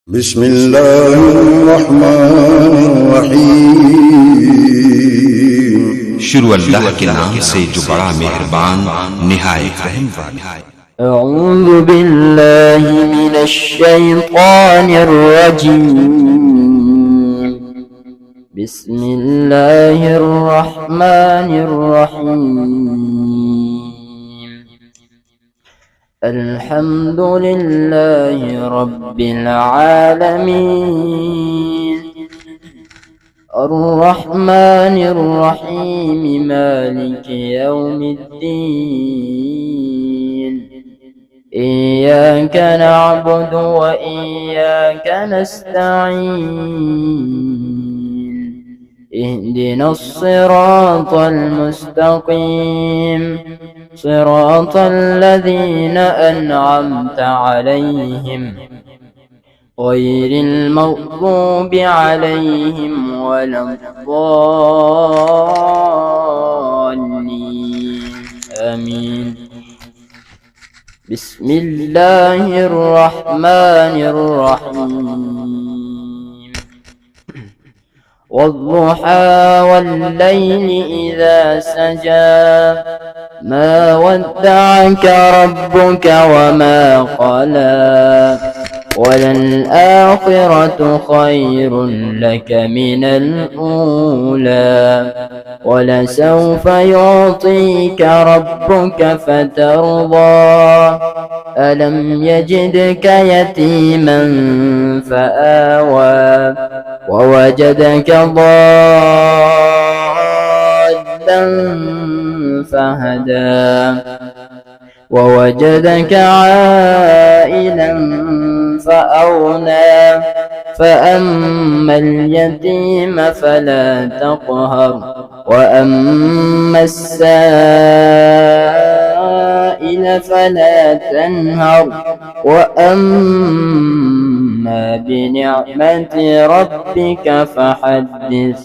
بسم الله الرحمن الرحيم। शुरू अल्लाह के नाम से जो बड़ा मेहरबान निहायत रहम वाला है। أعوذ بالله من الشيطان الرجيم. بسم الله الرحمن الرحيم. الحمد لله رب العالمين، الرحمن الرحيم، مالك يوم الدين. إياك نعبد وإياك نستعين. اهدنا الصراط المستقيم، صراط الذين أنعمت عليهم غير المغضوب عليهم ولا الضالين. آمين. بسم الله الرحمن الرحيم. والضحى والليل إذا سجى، ما ودعك ربك وما قلى، وللآخرة خير لك من الأولى، ولسوف يعطيك ربك فترضى. ألم يجدك يتيما فآوى، ووجدك ضالا فهدى، ووجدك عائلا فأغنى. فأما اليتيم فلا تقهر، وأما السائل فلا تنهر، وأما بنعمة ربك فحدث.